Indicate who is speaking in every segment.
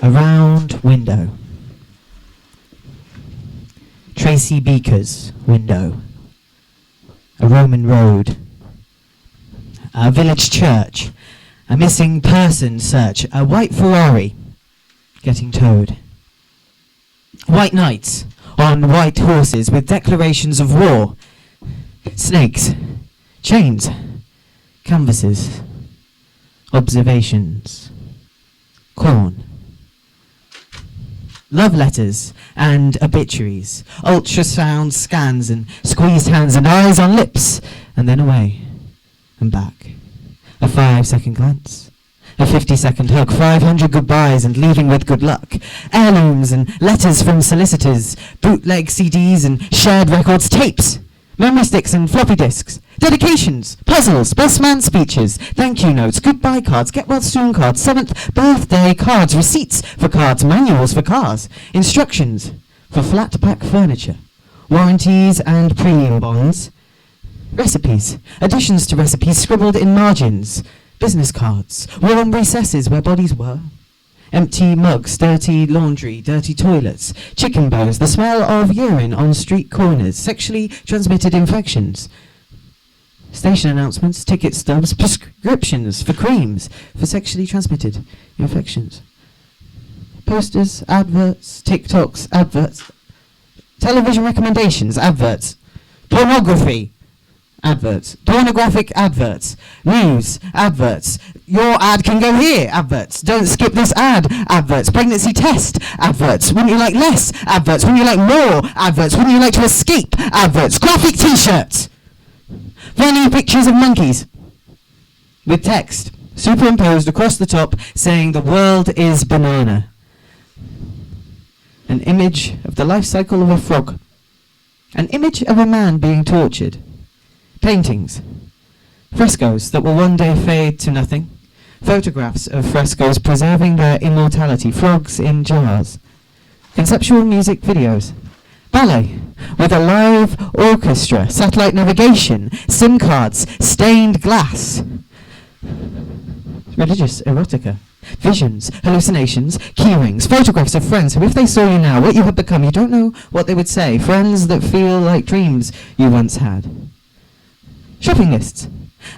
Speaker 1: A round window. Tracy Beaker's window. A Roman road. A village church. A missing person search. A white Ferrari getting towed. White knights on white horses with declarations of war. Snakes. Chains. Canvases. Observations. Corn. Love letters and obituaries. Ultrasound scans and squeezed hands and eyes on lips. And then away and back. A 5-second glance. A 50-second hug. 500 goodbyes and leaving with good luck. Heirlooms and letters from solicitors. Bootleg CDs and shared records. Tapes. Memory sticks and floppy disks. Dedications, puzzles, best man speeches, thank you notes, goodbye cards, get well soon cards, 7th birthday cards, receipts for cards, manuals for cars, instructions for flat pack furniture, warranties and premium bonds, recipes, additions to recipes scribbled in margins, business cards, warm recesses where bodies were, empty mugs, dirty laundry, dirty toilets, chicken bones, the smell of urine on street corners, sexually transmitted infections, station announcements, ticket stubs, prescriptions for creams for sexually transmitted infections, posters, adverts, TikToks, adverts, television recommendations, adverts, pornography, adverts, pornographic adverts, news, adverts, your ad can go here, adverts, don't skip this ad, adverts, pregnancy test, adverts, wouldn't you like less, adverts, wouldn't you like more, adverts, wouldn't you like to escape, adverts, graphic t-shirts, funny pictures of monkeys, with text superimposed across the top saying the world is banana, an image of the life cycle of a frog, an image of a man being tortured, paintings, frescoes that will one day fade to nothing, photographs of frescoes preserving their immortality, frogs in jars, conceptual music videos, ballet with a live orchestra, satellite navigation, SIM cards, stained glass, religious erotica, visions, hallucinations, keyrings, photographs of friends who, if they saw you now, what you had become, you don't know what they would say, friends that feel like dreams you once had. Shopping lists,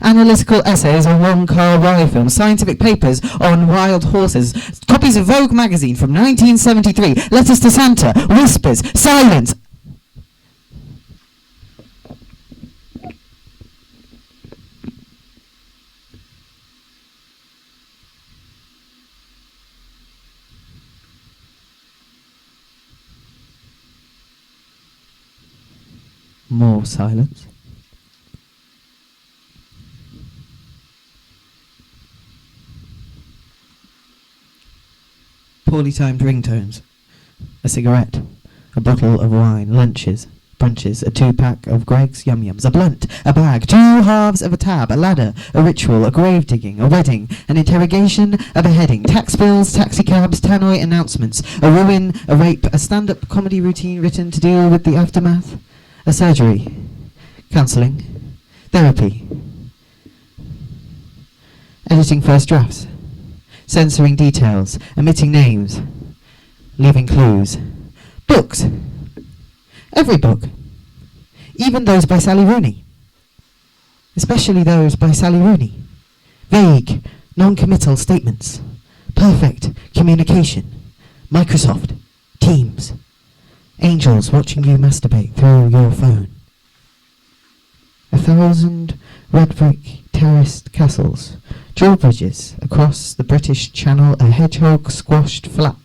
Speaker 1: analytical essays on one-car ride films, scientific papers on wild horses, copies of Vogue magazine from 1973, letters to Santa, whispers, silence. More silence. Poorly timed ringtones, a cigarette, a bottle of wine, lunches, brunches, a 2-pack of Greg's Yum Yums, a blunt, a bag, 2 halves of a tab, a ladder, a ritual, a grave digging, a wedding, an interrogation, a beheading, tax bills, taxicabs, tannoy announcements, a ruin, a rape, a stand-up comedy routine written to deal with the aftermath, a surgery, counselling, therapy, editing first drafts, censoring details, omitting names, leaving clues. Books. Every book. Even those by Sally Rooney. Especially those by Sally Rooney. Vague, non-committal statements. Perfect communication. Microsoft. Teams. Angels watching you masturbate through your phone. 1,000 red brick terraced castles. Drawbridges across the British Channel, a hedgehog squashed flat,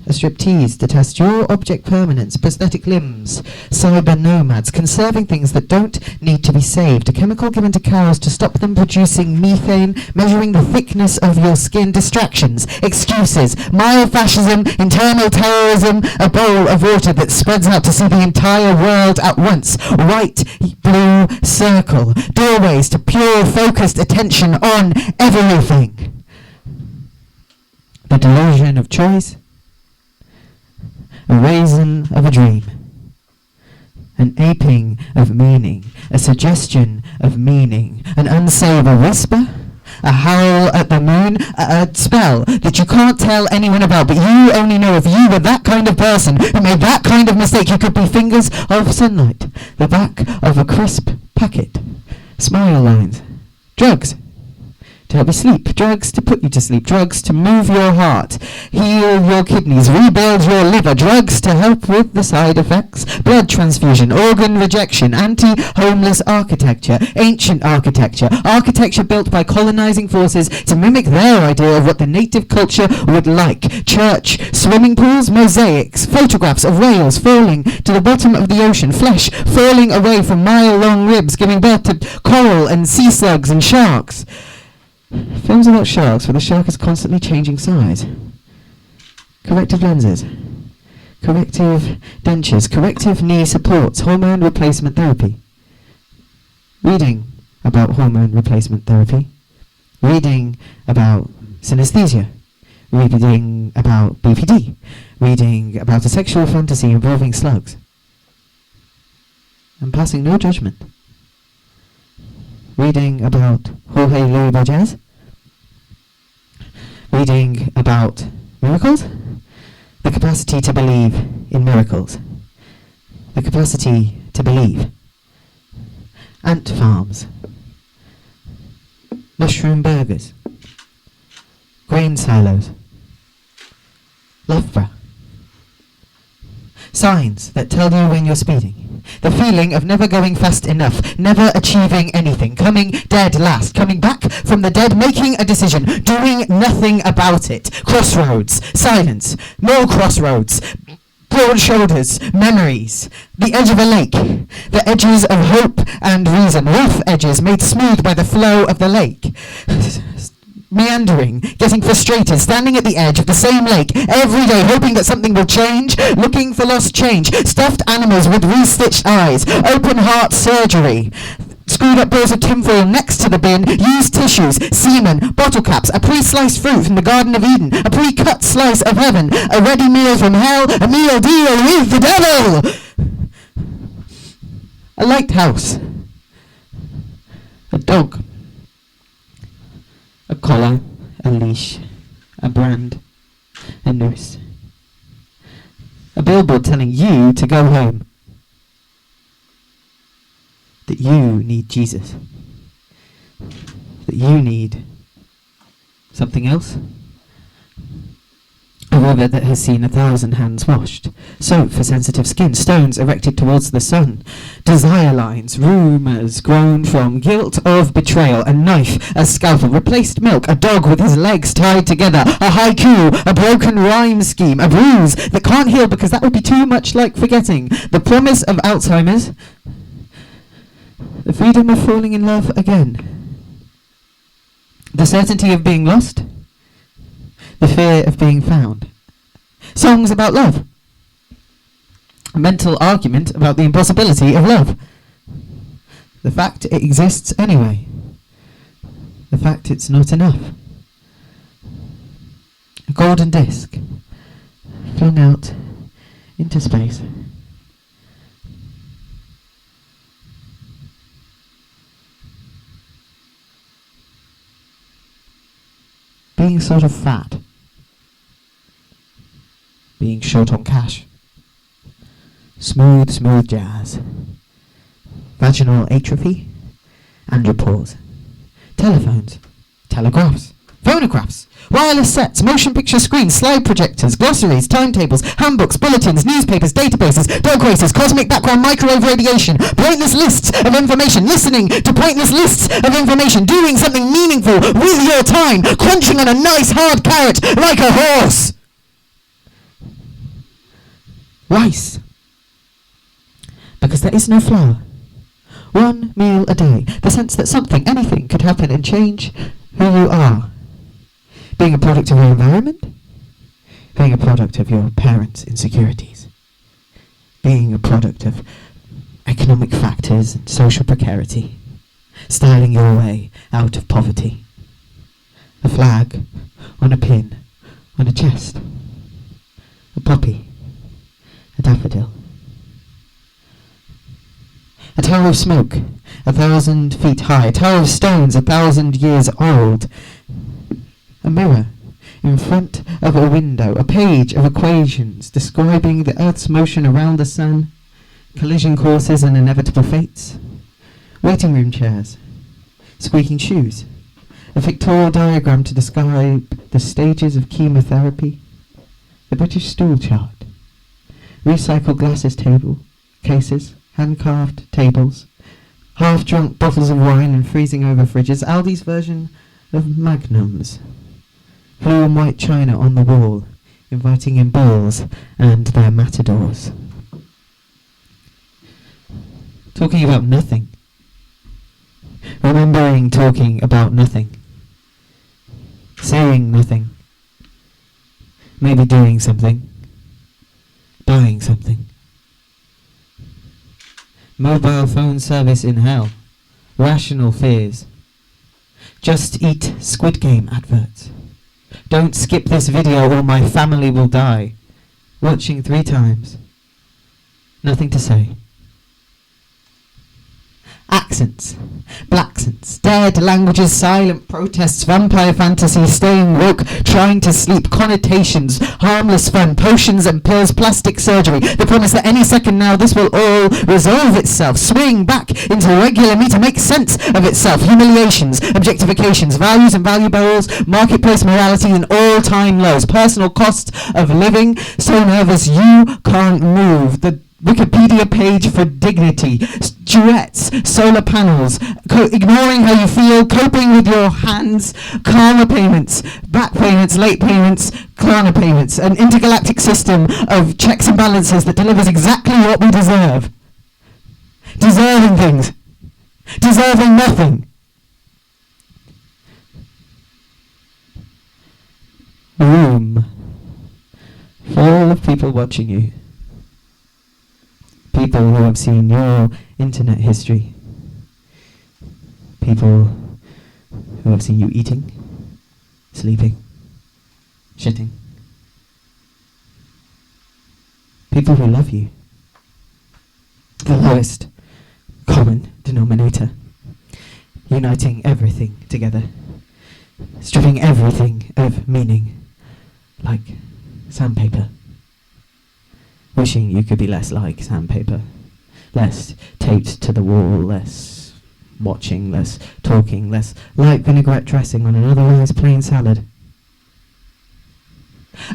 Speaker 1: a striptease to test your object permanence, prosthetic limbs, cyber nomads, conserving things that don't need to be saved, a chemical given to cows to stop them producing methane, measuring the thickness of your skin, distractions, excuses, myofascism, internal terrorism, a bowl of water that spreads out to see the entire world at once, white, blue circle, doorways to pure focused attention on everything. The delusion of choice, a raisin of a dream, an aping of meaning, a suggestion of meaning, an unsavour whisper, a howl at the moon, a spell that you can't tell anyone about, but you only know if you were that kind of person who made that kind of mistake. You could be fingers of sunlight, the back of a crisp packet, smile lines, drugs to help you sleep, drugs to put you to sleep, drugs to move your heart, heal your kidneys, rebuild your liver, drugs to help with the side effects, blood transfusion, organ rejection, anti-homeless architecture, ancient architecture, architecture built by colonizing forces to mimic their idea of what the native culture would like, church, swimming pools, mosaics, photographs of whales falling to the bottom of the ocean, flesh falling away from mile-long ribs, giving birth to coral and sea slugs and sharks. Films about sharks where the shark is constantly changing size. Corrective lenses. Corrective dentures. Corrective knee supports. Hormone replacement therapy. Reading about hormone replacement therapy. Reading about synesthesia. Reading about BPD. Reading about a sexual fantasy involving slugs. And passing no judgment. Reading about Jorge Luis Borges. Reading about miracles. The capacity to believe in miracles. The capacity to believe. Ant farms. Mushroom burgers. Grain silos. Loughborough. Signs that tell you when you're speeding. The feeling of never going fast enough, never achieving anything, coming dead last, coming back from the dead, making a decision, doing nothing about it. Crossroads, silence, more crossroads, broad shoulders, memories, the edge of a lake, the edges of hope and reason, rough edges made smooth by the flow of the lake. Meandering, getting frustrated, standing at the edge of the same lake every day, hoping that something will change, looking for lost change, stuffed animals with re-stitched eyes, open heart surgery, screwed up balls of tinfoil next to the bin, used tissues, semen, bottle caps, a pre-sliced fruit from the Garden of Eden, a pre-cut slice of heaven, a ready meal from hell, a meal deal with the devil! A lighthouse, a dog, a collar, a leash, a brand, a noose. A billboard telling you to go home. That you need Jesus. That you need something else. A river that has seen 1,000 hands washed. Soap for sensitive skin. Stones erected towards the sun. Desire lines. Rumours grown from guilt of betrayal. A knife. A scalpel. Replaced milk. A dog with his legs tied together. A haiku. A broken rhyme scheme. A bruise that can't heal because that would be too much like forgetting. The promise of Alzheimer's. The freedom of falling in love again. The certainty of being lost. The fear of being found. Songs about love. A mental argument about the impossibility of love. The fact it exists anyway. The fact it's not enough. A golden disc flung out into space. Being sort of fat. Being short on cash. Smooth jazz. Vaginal atrophy. Andropause. Telephones. Telegraphs. Phonographs. Wireless sets. Motion picture screens. Slide projectors. Glossaries. Timetables. Handbooks. Bulletins. Newspapers. Databases. Dog races. Cosmic background. Microwave radiation. Pointless lists of information. Listening to pointless lists of information. Doing something meaningful with your time. Crunching on a nice hard carrot like a horse. Rice. Because there is no flour. One meal a day. The sense that something, anything, could happen and change who you are. Being a product of your environment. Being a product of your parents' insecurities. Being a product of economic factors and social precarity. Styling your way out of poverty. A flag on a pin on a chest. A poppy. A daffodil. A tower of smoke, 1,000 feet high, a tower of stones 1,000 years old. A mirror in front of a window, a page of equations describing the Earth's motion around the sun, collision courses and inevitable fates. Waiting room chairs, squeaking shoes, a pictorial diagram to describe the stages of chemotherapy, the British stool chart, recycled glasses table, cases, hand-carved tables, half-drunk bottles of wine and freezing over fridges, Aldi's version of Magnums, blue and white china on the wall, inviting in bulls and their matadors. Talking about nothing. Remembering talking about nothing. Saying nothing. Maybe doing something. Buying something. Mobile phone service in hell. Rational fears. Just eat Squid Game adverts. Don't skip this video or my family will die. Watching 3 times. Nothing to say. Accents, blaccents, dead languages, silent protests, vampire fantasy, staying woke, trying to sleep, connotations, harmless fun, potions and pills, plastic surgery, the promise that any second now this will all resolve itself, swing back into regular me to make sense of itself, humiliations, objectifications, values and value barrels, marketplace morality and all-time lows, personal cost of living, so nervous you can't move, the Wikipedia page for dignity, duets, solar panels, ignoring how you feel, coping with your hands, karma payments, back payments, late payments, Klarna payments, an intergalactic system of checks and balances that delivers exactly what we deserve. Deserving things. Deserving nothing. A room full of people watching you. People who have seen your internet history. People who have seen you eating, sleeping, shitting. People who love you. The lowest common denominator. Uniting everything together. Stripping everything of meaning. Like sandpaper. Wishing you could be less like sandpaper, less taped to the wall, less watching, less talking, less light vinaigrette dressing on an otherwise plain salad.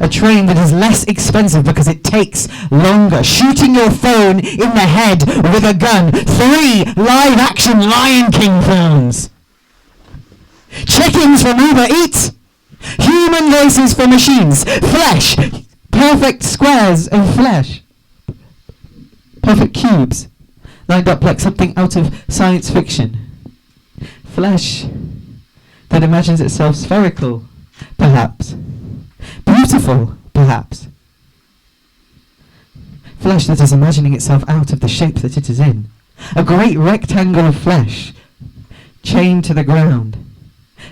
Speaker 1: A train that is less expensive because it takes longer. Shooting your phone in the head with a gun. 3 live-action Lion King films. Chickens from Uber Eats. Human voices for machines. Flesh. Perfect squares of flesh. Perfect cubes. Lined up like something out of science fiction. Flesh that imagines itself spherical, perhaps. Beautiful, perhaps. Flesh that is imagining itself out of the shape that it is in. A great rectangle of flesh, chained to the ground.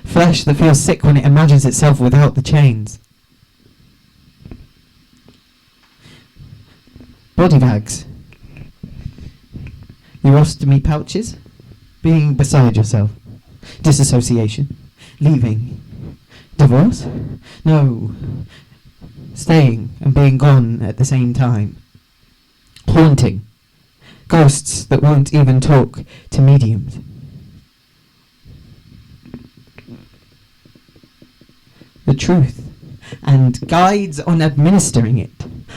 Speaker 1: Flesh that feels sick when it imagines itself without the chains. Body bags. Urostomy pouches. Being beside yourself. Disassociation. Leaving. Divorce? No. Staying and being gone at the same time. Haunting. Ghosts that won't even talk to mediums. The truth. And guides on administering it.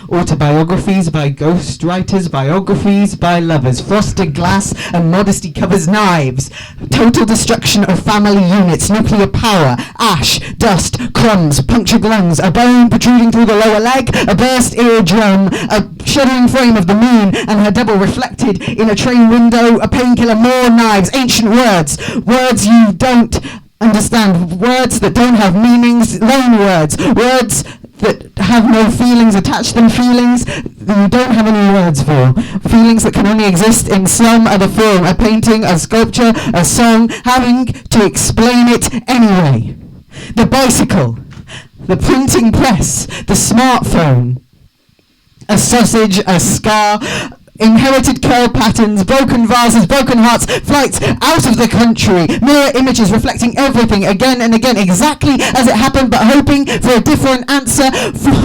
Speaker 1: Autobiographies by ghostwriters, biographies by lovers, frosted glass and modesty covers knives, total destruction of family units, nuclear power, ash, dust, crumbs, punctured lungs, a bone protruding through the lower leg, a burst eardrum, a shuddering frame of the moon and her double reflected in a train window, a painkiller, more knives, ancient words, words you don't understand, words that don't have meanings, loan words, words that have no feelings attached to them, feelings that you don't have any words for, feelings that can only exist in some other form, a painting, a sculpture, a song, having to explain it anyway. The bicycle, the printing press, the smartphone, a sausage, a scar, Inherited curl patterns, broken vases, broken hearts, flights out of the country, mirror images reflecting everything again and again, exactly as it happened, but hoping for a different answer,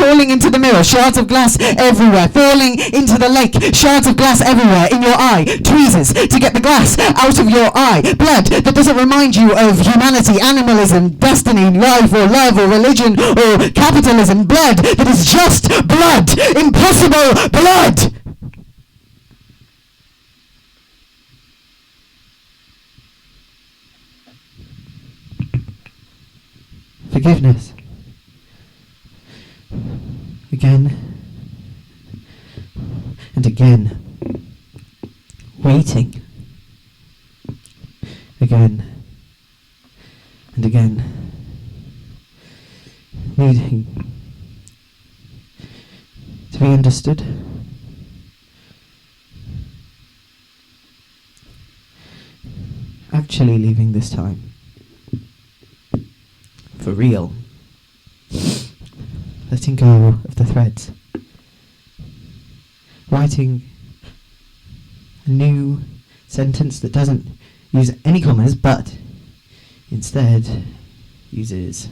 Speaker 1: falling into the mirror, shards of glass everywhere, falling into the lake, shards of glass everywhere, in your eye, tweezers to get the glass out of your eye, blood that doesn't remind you of humanity, animalism, destiny, life or love or religion or capitalism, blood that is just blood, impossible blood. Forgiveness. Again and again. Waiting. Again and again. Needing to be understood. Actually leaving this time. For real. Letting go of the threads. Writing a new sentence that doesn't use any commas, but instead uses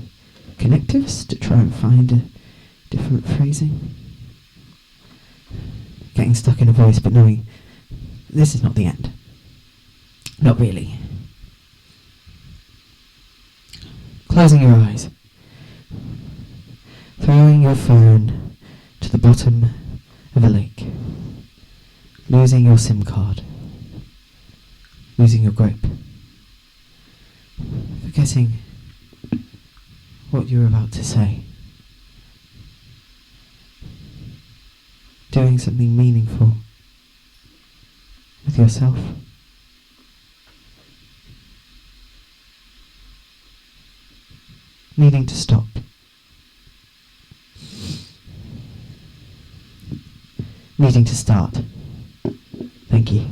Speaker 1: connectives to try and find a different phrasing. Getting stuck in a voice, but knowing this is not the end. Not really. Closing your eyes. Throwing your phone to the bottom of a lake. Losing your SIM card. Losing your grip. Forgetting what you were about to say. Doing something meaningful with yourself. Needing to stop. Needing to start. Thank you.